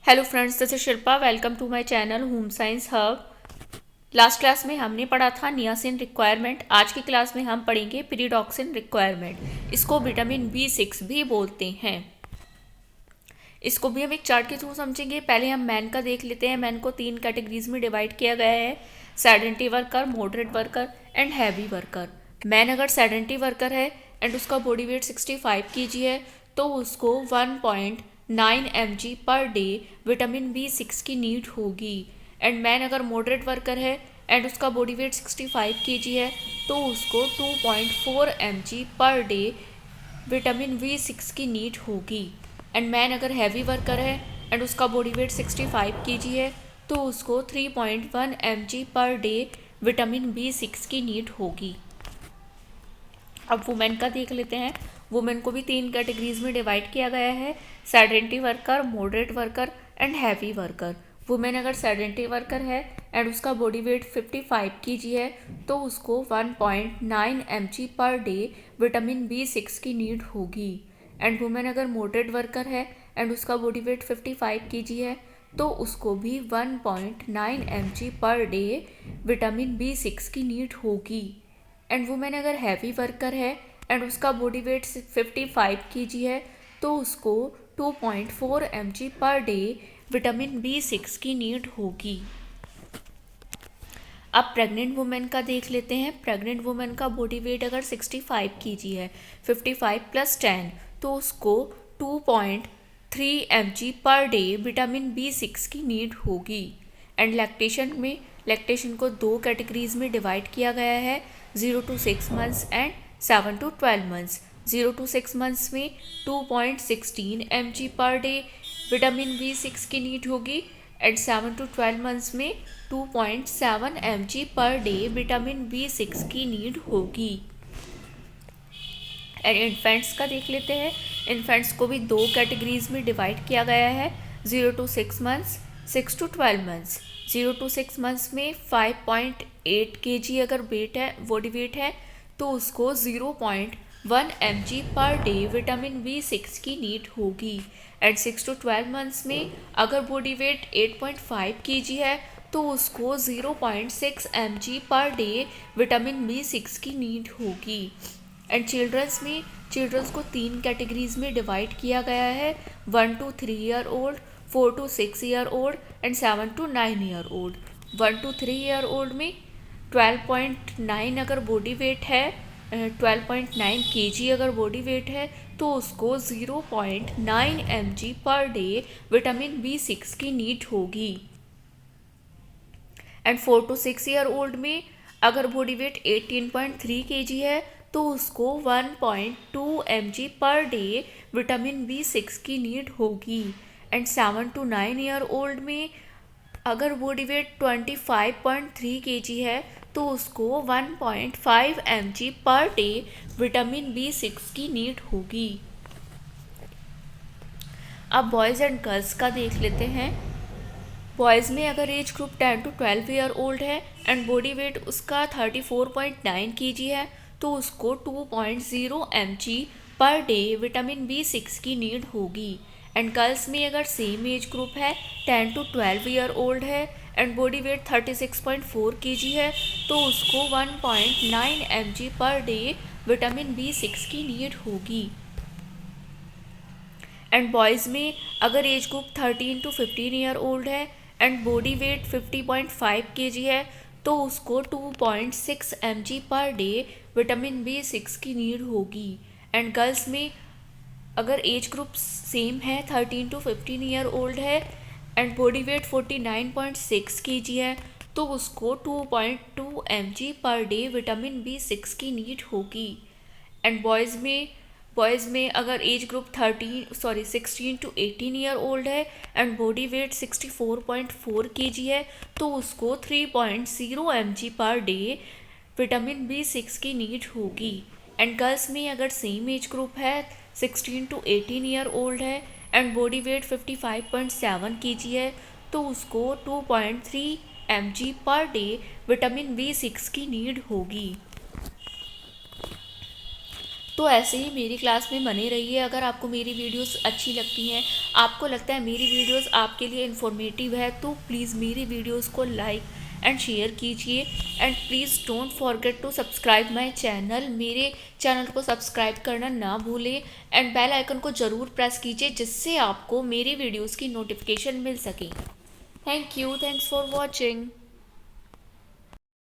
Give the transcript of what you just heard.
Hello friends, this is Shilpa. Welcome to my channel home science hub. Last class में हमने पढ़ा था niacin requirement. आज की क्लास में हम पढ़ेंगे पीरिडॉक्सिन रिक्वायरमेंट। इसको विटामिन B6 भी बोलते हैं। इसको भी हम एक चार्ट के थ्रू समझेंगे। पहले हम मैन का देख लेते हैं। मैन को 3 कैटेगरीज में डिवाइड किया गया है: sedentary worker, moderate worker and heavy worker. Man अगर सेडेंटरी वर्कर है एंड उसका बॉडी वेट 65 kg है तो उसको 1.9 mg per day vitamin B6 की नीड होगी। एंड मैन अगर मॉडरेट वर्कर है एंड उसका बॉडी वेट 65 kg है तो उसको 2.4 mg per day vitamin B6 की नीड होगी। एंड मैन अगर हैवी वर्कर है एंड उसका बॉडी वेट 65 kg है तो उसको 3.1 mg per day vitamin B6 की नीड होगी। अब वुमेन का देख लेते हैं। वुमेन को भी 3 कैटेगरीज में डिवाइड किया गया है: sedentary worker, moderate worker and heavy worker. Women अगर सेडेंटरी वर्कर है एंड उसका बॉडी वेट 55 kg है तो उसको 1.9 mg per day vitamin B6 की नीड होगी। एंड वुमेन अगर मॉडरेट वर्कर है एंड उसका बॉडी वेट 55 kg है तो उसको भी 1.9 mg per day vitamin B6 की नीड होगी। एंड वुमेन अगर हैवी वर्कर है एंड उसका बॉडी वेट 55 kg है तो उसको 2.4 mg per day vitamin B6 की नीड होगी। अब प्रेग्नेंट वुमेन का देख लेते हैं। प्रेग्नेंट वुमेन का बॉडी वेट अगर 65 kg है, 55 + 10 तो उसको 2.3 mg per day vitamin B6 की नीड होगी। एंड लैक्टेशन को 2 कैटेगरीज में डिवाइड किया गया है: 0 to 6 months and 7 to 12 months। 0 to 6 months में 2.16 mg per day vitamin B6 की नीड होगी। एंड 7 to 12 months में 2.7 mg per day vitamin B6 की नीड होगी। एंड इन्फेंट्स का देख लेते हैं। इन्फेंट्स को भी 2 कैटेगरीज में डिवाइड किया गया है: 0 to 6 months, 6 to 12 months। 0 to 6 months में 5.8 kg अगर वेट है, बॉडी वेट है तो उसको 0.1 mg per day vitamin B6 की नीड होगी। एंड 6 to 12 months में अगर बॉडी वेट 8.5 kg है तो उसको 0.6 mg per day vitamin B6 की नीड होगी। एंड चिल्ड्रंस को 3 कैटेगरीज में डिवाइड किया गया है: 1 to 3 year old, 4 to 6 year old and 7 to 9 year old। 1 to 3 year old में 12.9 अगर बॉडी वेट है, 12.9 kg अगर बॉडी वेट है तो उसको 0.9 mg per day vitamin B6 की नीड होगी। एंड 4 to 6 year old में अगर बॉडी वेट 18.3 kg है तो उसको 1.2 mg per day vitamin B6 की नीड होगी। एंड 7 to 9 year old में अगर बॉडी वेट 25.3 kg है तो उसको 1.5 mg per day vitamin B6 की नीड होगी। अब बॉयज़ एंड गर्ल्स का देख लेते हैं। बॉयज़ में अगर age group 10 to 12 year old है एंड बॉडी वेट उसका 34.9 kg है तो उसको 2.0 mg per day vitamin B6 की नीड होगी। एंड गर्ल्स में अगर सेम एज ग्रुप है, 10 to 12 year old है एंड बॉडी वेट 36.4 kg है तो उसको 1.9 mg per day vitamin B6 की नीड होगी। एंड बॉयज़ में अगर age group 13 to 15 year old है एंड बॉडी वेट 50.5 kg है तो उसको 2.6 mg per day vitamin B6 की नीड होगी। एंड गर्ल्स में अगर एज ग्रुप सेम है, 13 to 15 year old है एंड बॉडी वेट 49.6 kg है तो उसको 2.2 mg per day vitamin B6 की नीड होगी। एंड बॉयज़ में अगर age group 16 to 18 year old है एंड बॉडी वेट 64.4 kg है तो उसको 3.0 mg per day vitamin B6 की नीड होगी। एंड गर्ल्स में अगर सेम एज ग्रुप है, 16 to 18 year old है एंड बॉडी वेट 55.7 kg है तो उसको 2.3 mg per day vitamin B6 की नीड होगी। तो ऐसे ही मेरी क्लास में बने रहिए। अगर आपको मेरी वीडियोस अच्छी लगती हैं, आपको लगता है मेरी वीडियोस आपके लिए इन्फॉर्मेटिव है, तो प्लीज़ मेरी वीडियोस को लाइक एंड शेयर कीजिए। And please don't forget to subscribe my channel. मेरे चैनल को सब्सक्राइब करना ना भूलें एंड बेल आइकन को ज़रूर प्रेस कीजिए, जिससे आपको मेरी वीडियोस की नोटिफिकेशन मिल सके। Thank you, thanks for watching.